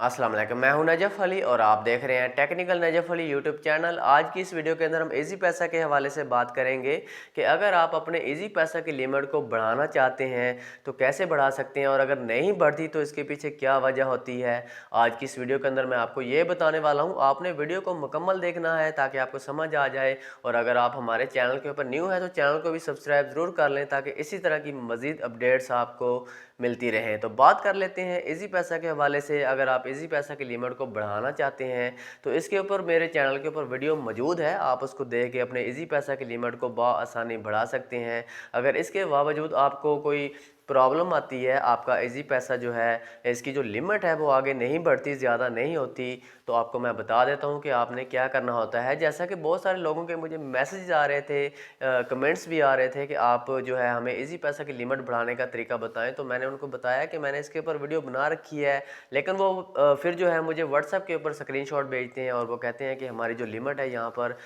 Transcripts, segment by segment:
अस्सलाम वालेकुम, मैं हूं नजफ़ अली और आप देख रहे हैं technical Najaf Ali YouTube channel. आज की इस वीडियो के अंदर हम इजी पैसा के हवाले से बात करेंगे कि अगर आप अपने इजी पैसा की लिमिट को बढ़ाना चाहते हैं तो कैसे बढ़ा सकते हैं, और अगर नहीं बढ़ती तो इसके पीछे क्या वजह होती है। आज की इस वीडियो के अंदर मैं आपको ये बताने वाला हूँ। आपने वीडियो को मुकम्मल देखना है ताकि आपको समझ आ जाए, और अगर आप हमारे चैनल के ऊपर न्यू हैं तो चैनल को भी सब्सक्राइब ज़रूर कर लें ताकि इसी तरह की मज़ीद अपडेट्स आपको मिलती रहें। तो बात कर लेते हैं इजी पैसा के हवाले से। अगर आप इजी पैसा की लिमिट को बढ़ाना चाहते हैं तो इसके ऊपर मेरे चैनल के ऊपर वीडियो मौजूद है, आप उसको देख के अपने इजी पैसा की लिमिट को बआसानी बढ़ा सकते हैं। अगर इसके बावजूद आपको कोई प्रॉब्लम आती है, आपका इजी पैसा जो है इसकी जो लिमिट है वो आगे नहीं बढ़ती, ज़्यादा नहीं होती, तो आपको मैं बता देता हूँ कि आपने क्या करना होता है। जैसा कि बहुत सारे लोगों के मुझे मैसेज आ रहे थे, कमेंट्स भी आ रहे थे कि आप जो है हमें इजी पैसा की लिमिट बढ़ाने का तरीका बताएं। तो मैंने उनको बताया कि मैंने इसके ऊपर वीडियो बना रखी है, लेकिन वो फिर जो है मुझे व्हाट्सएप के ऊपर स्क्रीनशॉट भेजते हैं और वो कहते हैं कि हमारी जो लिमिट है यहाँ पर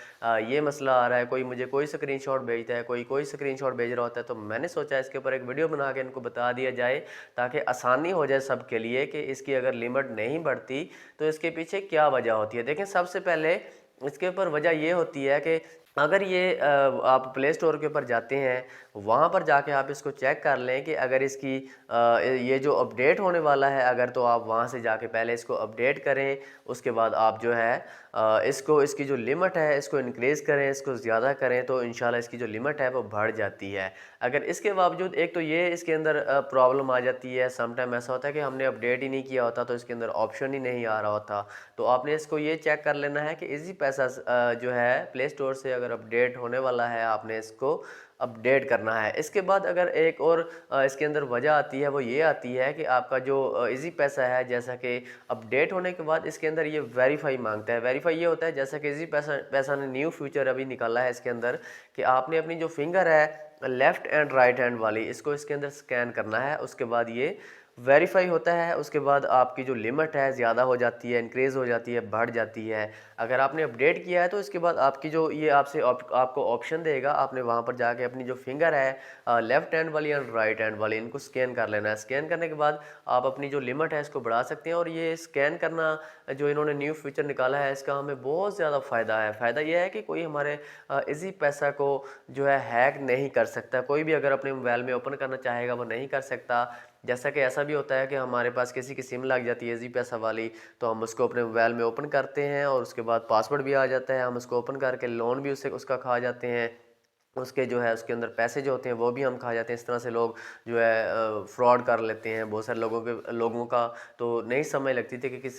ये मसला आ रहा है। कोई मुझे कोई स्क्रीनशॉट भेजता है, कोई स्क्रीनशॉट भेज रहा होता है। तो मैंने सोचा इसके ऊपर एक वीडियो बना के इनको बता दिया जाए ताकि आसानी हो जाए सबके लिए कि इसकी अगर लिमिट नहीं बढ़ती तो इसके पीछे क्या वजह होती है। देखें, सबसे पहले इसके ऊपर वजह ये होती है कि अगर ये आप प्ले स्टोर के ऊपर जाते हैं, वहाँ पर जाके आप इसको चेक कर लें कि अगर इसकी ये जो अपडेट होने वाला है, अगर तो आप वहाँ से जाके पहले इसको अपडेट करें, उसके बाद आप जो है इसको इसकी जो लिमिट है इसको इंक्रीज़ करें, इसको ज़्यादा करें, तो इंशाल्लाह इसकी जो लिमिट है वो बढ़ जाती है। अगर इसके बावजूद एक तो ये इसके अंदर प्रॉब्लम आ जाती है, सम टाइम ऐसा होता है कि हमने अपडेट ही नहीं किया होता तो इसके अंदर ऑप्शन ही नहीं आ रहा होता। तो आपने इसको ये चेक कर लेना है कि इजी पैसा जो है प्ले स्टोर से अगर अपडेट होने वाला है, आपने इसको अपडेट करना है। इसके बाद अगर एक और इसके अंदर वजह आती है, वो ये आती है कि आपका जो इजी पैसा है, जैसा कि अपडेट होने के बाद इसके अंदर ये वेरीफाई मांगता है। वेरीफाई ये होता है, जैसा कि इजी पैसा ने न्यू फीचर अभी निकाला है इसके अंदर, कि आपने अपनी जो फिंगर है लेफ़्ट एंड राइट हैंड वाली, इसको इसके अंदर स्कैन करना है। उसके बाद ये वेरीफाई होता है, उसके बाद आपकी जो लिमिट है ज़्यादा हो जाती है, इंक्रीज़ हो जाती है, बढ़ जाती है। अगर आपने अपडेट किया है तो इसके बाद आपकी जो ये आपको ऑप्शन देगा, आपने वहाँ पर जाके अपनी जो फिंगर है लेफ़्ट हैंड वाली और राइट हैंड वाली, इनको स्कैन कर लेना है। स्कैन करने के बाद आप अपनी जो लिमिट है इसको बढ़ा सकते हैं। और ये स्कैन करना जो इन्होंने न्यू फीचर निकाला है, इसका हमें बहुत ज़्यादा फ़ायदा है। फ़ायदा यह है कि कोई हमारे इजी पैसा को जो है हैक नहीं कर सकता। कोई भी अगर अपने मोबाइल में ओपन करना चाहेगा वो नहीं कर सकता। जैसा कि ऐसा भी होता है कि हमारे पास किसी की सिम लग जाती है इजी पैसा वाली, तो हम उसको अपने मोबाइल में ओपन करते हैं और उसके बाद पासवर्ड भी आ जाता है, हम उसको ओपन करके लोन भी उससे उसका खा जाते हैं। उसके जो है उसके अंदर पैसे जो होते हैं वो भी हम खा जाते हैं। इस तरह से लोग जो है फ्रॉड कर लेते हैं। बहुत सारे लोगों का तो नहीं समझ लगती थी कि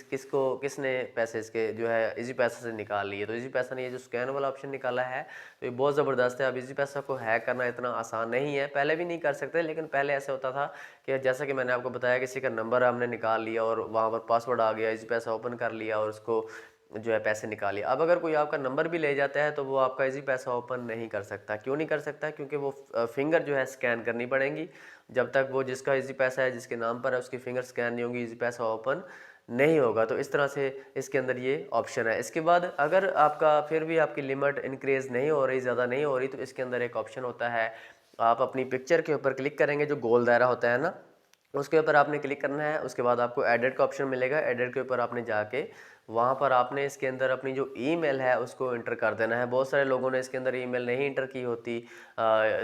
किसने पैसे इसके जो है इजी पैसा से निकाल लिए। तो इजी पैसा ने ये जो स्कैन वाला ऑप्शन निकाला है तो ये बहुत ज़बरदस्त है। अब इजी पैसा को हैक करना इतना आसान नहीं है, पहले भी नहीं कर सकते, लेकिन पहले ऐसे होता था कि जैसा कि मैंने आपको बताया, किसी का नंबर हमने निकाल लिया और वहाँ पर पासवर्ड आ गया, इजी पैसा ओपन कर लिया और उसको जो है पैसे निकालिए। अब अगर कोई आपका नंबर भी ले जाता है तो वो आपका इजी पैसा ओपन नहीं कर सकता। क्यों नहीं कर सकता? क्योंकि वो फिंगर जो है स्कैन करनी पड़ेंगी। जब तक वो जिसका इजी पैसा है, जिसके नाम पर है, उसकी फिंगर स्कैन नहीं होगी, इजी पैसा ओपन नहीं होगा। तो इस तरह से इसके अंदर ये ऑप्शन है। इसके बाद अगर आपका फिर भी आपकी लिमिट इंक्रीज़ नहीं हो रही, ज़्यादा नहीं हो रही, तो इसके अंदर एक ऑप्शन होता है, आप अपनी पिक्चर के ऊपर क्लिक करेंगे, जो गोल दायरा होता है ना, उसके ऊपर आपने क्लिक करना है। उसके बाद आपको एडिट का ऑप्शन मिलेगा, एडिट के ऊपर आपने जाके वहाँ पर आपने इसके अंदर अपनी जो ईमेल है उसको इंटर कर देना है। बहुत सारे लोगों ने इसके अंदर ईमेल नहीं इंटर की होती,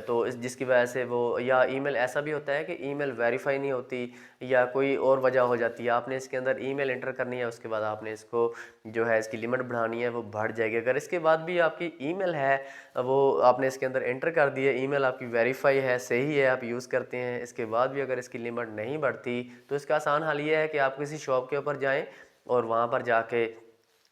तो जिसकी वजह से वो, या ईमेल ऐसा भी होता है कि ईमेल वेरीफाई नहीं होती या कोई और वजह हो जाती है। आपने इसके अंदर ईमेल इंटर करनी है, उसके बाद आपने इसको जो है इसकी लिमिट बढ़ानी है, वो बढ़ जाएगी। अगर इसके बाद भी आपकी ईमेल है वो आपने इसके अंदर एंटर कर दी है, ईमेल आपकी वेरीफाई है, सही है, आप यूज़ करते हैं, इसके बाद भी अगर इसकी लिमिट नहीं बढ़ती तो इसका आसान हल ये है कि आप किसी शॉप के ऊपर जाएं और वहाँ पर जाके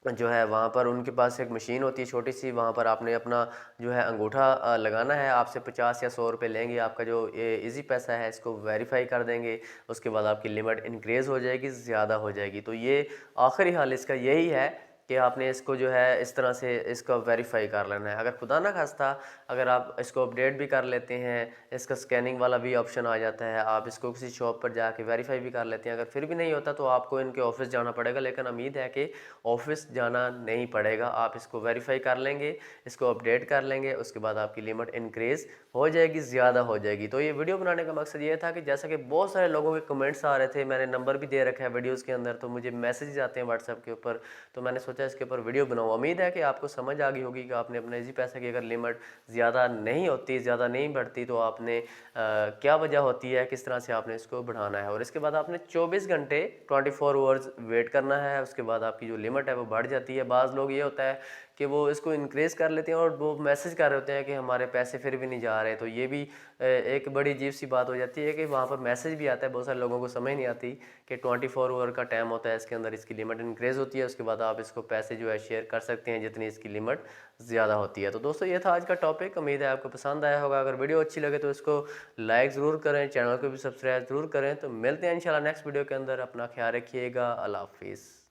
जो है वहाँ पर उनके पास एक मशीन होती है छोटी सी, वहाँ पर आपने अपना जो है अंगूठा लगाना है। आपसे 50 या 100 रुपये लेंगे, आपका जो ये इजी पैसा है इसको वेरीफाई कर देंगे। उसके बाद आपकी लिमिट इंक्रीज़ हो जाएगी, ज़्यादा हो जाएगी। तो ये आखिरी हल इसका यही है कि आपने इसको जो है इस तरह से इसको वेरीफाई कर लेना है। अगर खुदा ना खास्ता अगर आप इसको अपडेट भी कर लेते हैं, इसका स्कैनिंग वाला भी ऑप्शन आ जाता है, आप इसको किसी शॉप पर जाके वेरीफाई भी कर लेते हैं, अगर फिर भी नहीं होता तो आपको इनके ऑफिस जाना पड़ेगा। लेकिन उम्मीद है कि ऑफिस जाना नहीं पड़ेगा, आप इसको वेरीफाई कर लेंगे, इसको अपडेट कर लेंगे, उसके बाद आपकी लिमिट इंक्रीज़ हो जाएगी, ज़्यादा हो जाएगी। तो ये वीडियो बनाने का मकसद ये था कि जैसा कि बहुत सारे लोगों के कमेंट्स आ रहे थे, मैंने नंबर भी दे रखा है वीडियोज़ के अंदर, तो मुझे मैसेज आते हैं व्हाट्सएप के ऊपर, तो मैंने सोचा इसके ऊपर वीडियो बनाऊँ। उम्मीद है कि आपको समझ आ गई होगी कि आपने अपना इजी पैसा की अगर लिमिट ज़्यादा नहीं होती, ज़्यादा नहीं बढ़ती, तो आपने क्या वजह होती है, किस तरह से आपने इसको बढ़ाना है। और इसके बाद आपने 24 घंटे 24 आवर्स वेट करना है, उसके बाद आपकी जो लिमिट है वो बढ़ जाती है। बाज़ लोग ये होता है कि वो इसको इंक्रीज़ कर लेते हैं और वो मैसेज कर रहे होते हैं कि हमारे पैसे फिर भी नहीं जा रहे, तो ये भी एक बड़ी अजीब सी बात हो जाती है कि वहाँ पर मैसेज भी आता है, बहुत सारे लोगों को समझ नहीं आती कि 24 आवर का टाइम होता है, इसके अंदर इसकी लिमिट इंक्रीज़ होती है, उसके बाद आप इसको पैसे जो है शेयर कर सकते हैं जितनी इसकी लिमिट ज़्यादा होती है। तो दोस्तों ये था आज का टॉपिक, उम्मीद है आपको पसंद आया होगा। अगर वीडियो अच्छी लगे तो इसको लाइक ज़रूर करें, चैनल को भी सब्सक्राइब ज़रूर करें। तो मिलते हैं इंशाल्लाह नेक्स्ट वीडियो के अंदर, अपना ख्याल रखिएगा, अल्लाह हाफिज़।